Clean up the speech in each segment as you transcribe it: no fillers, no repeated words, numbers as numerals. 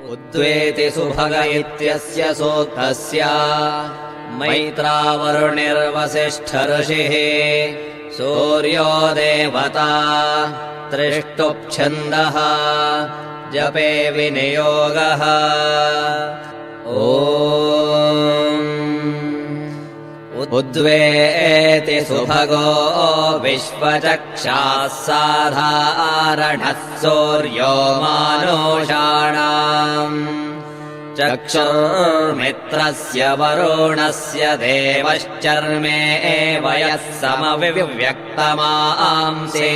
उद्वेति सुभग इत्यस्य सूक्तस्य मैत्रावरुणिर्वसिष्ठऋषिः सूर्यो देवता त्रिष्टुप्छन्दः जपे विनियोगः उद्वेति सुभगो विश्वचक्षाः साधारणः सूर्यो मानुषाणाम् चक्षुर्मित्रस्य वरुणस्य देवश्चर्मे वयः समविव्यक्तमांसे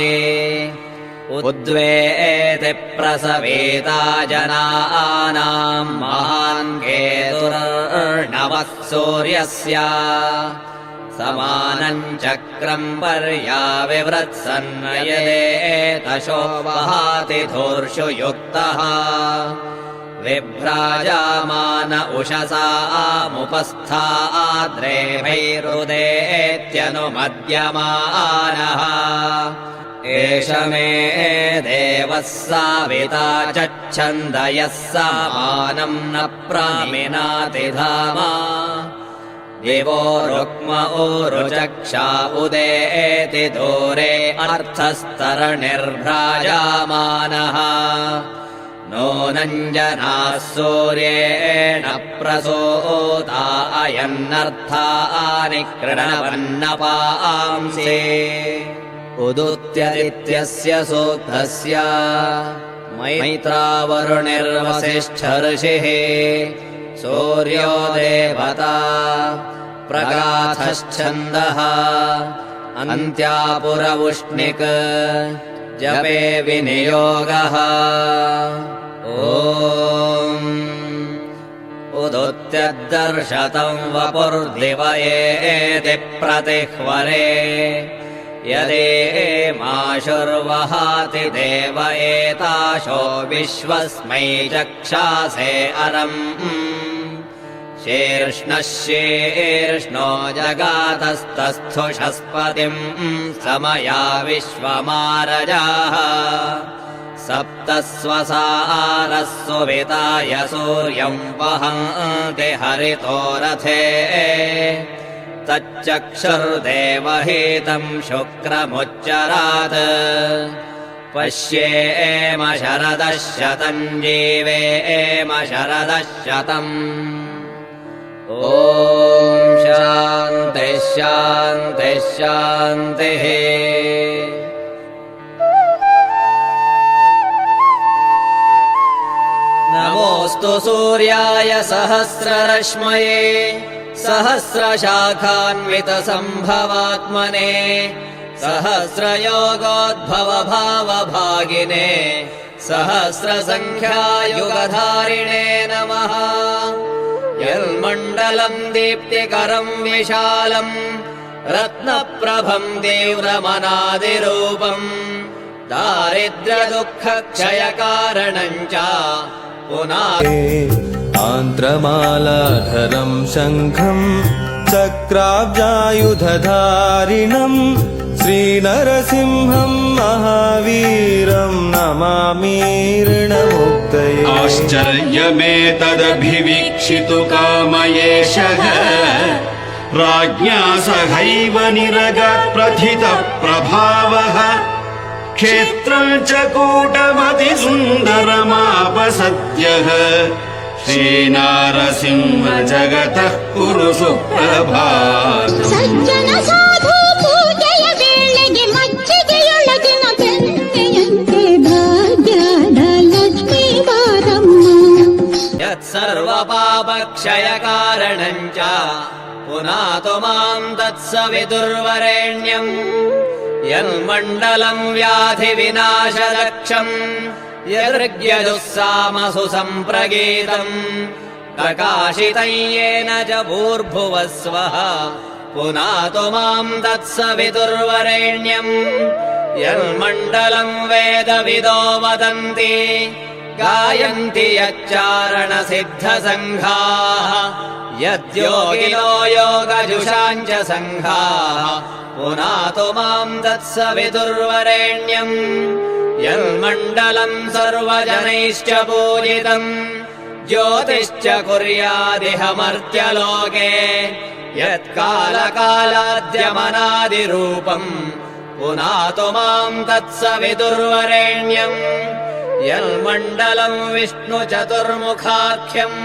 उद्वेति प्रसवेता जनानाम् महान् केतुर्नवः सूर्यस्य समानम् चक्रम् पर्याविवृत्सन्नयदेतशो वहाति धूर्षु युक्तः विभ्राजामान उषसामुपस्थाद्रेभैरुदेत्यनुमद्यमानः एष मे देवः साविता चच्छन्द यः समानम् न प्रामिनाति धामा दिवो रुक्म ऊरुचक्षा उदेति दूरे अर्थस्तरणिर्भ्राजामानः नूनम् जनाः सूर्येण प्रसूता अयन्नर्थानि कृणवन्नपांसे उदुत्यदित्यस्य सूक्तस्य मैत्रावरुणिर्वसिष्ठऋषिः सूर्यो देवता प्रगाथश्छन्दः अन्त्यापुरवुष्णिक् जपे विनियोगः उदुत्यद्दर्शतम् वपुर्दिवयेति प्रतिह्वरे यदेमाशुर्वहाति देव एताशो विश्वस्मै चक्षासे अरम् शीर्ष्णः शीर्ष्णो जगातस्तस्थुषस्पतिम् समया विश्वमारजाः सप्तस्वसारः सुविताय सूर्यम् वहन्ति हरितो रथे तच्चक्षुर्देवहीतम् शुक्रमुच्चरात् पश्येम शरदः शतम् जीवेम शरदः शतम् ॐ शान्तिः शान्तिः शान्तिः नमोऽस्तु सूर्याय सहस्ररश्मये सहस्रशाखान्वितसम्भवात्मने सहस्रयोगोद्भवभावभागिने सहस्रसङ्ख्यायुगधारिणे नमः यन्मण्डलम् दीप्तिकरम् विशालम् रत्नप्रभम् तीव्रमनादिरूपम् दारिद्र्यदुःखक्षयकारणम् च आन्त्रमालाधरम् शङ्खम् चक्राब्जायुधधारिणम् श्रीनरसिंहम् महावीरम् नमामीर्णमुक्तये आश्चर्यमेतदभिवीक्षितु कामयेशः राज्ञा सहैव निरगप्रथितः प्रभावः क्षेत्रम् च कूटमतिसुन्दरमापसद्यः श्रीनारसिंह जगतः कुरु सुप्रभातम् सज्जन साधु पूಜೆಯ ವೇಳೆಗೆ ಮಜ್ಜಿಗೆಯೊಳಗಿನ ಬೆಣ್ಣೆಯಂತೆ ಭಾಗ್ಯದ ಲಕ್ಷ್ಮೀ ಬಾರಮ್ಮ यत्सर्वपापक्षयकारणम् च पुनातु माम् तत्सवितुर्वरेण्यम् यन्मण्डलम् व्याधिविनाशलक्षम् यदृग्यजुस्सामसु सम्प्रगीतम् प्रकाशितं येन च भूर्भुवस्वः पुनातु माम् तत्सवितुर्वरेण्यम् यन्मण्डलम् वेदविदो वदन्ति गायन्ति यच्चारणसिद्धसङ्घाः यद्योगिनो योगजुषाम् च सङ्घाः पुनातु माम् तत्सवितुर्वरेण्यम् यन्मण्डलम् सर्वजनैश्च पूजितम् ज्योतिश्च कुर्यादिह मर्त्यलोके यत्कालकालाद्यमनादिरूपम् पुनातु माम् तत्सविदुर्वरेण्यम् यन्मण्डलम् विष्णुचतुर्मुखाख्यम्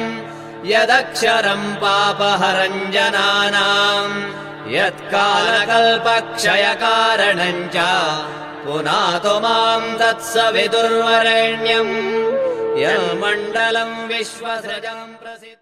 यदक्षरम् पापहरम् जनानाम् यत्कालकल्पक्षयकारणम् च पुनातु माम् तत्सविदुर्वरेण्यम् यन्मण्डलम् विश्वसृजम् प्रसिद्धम्।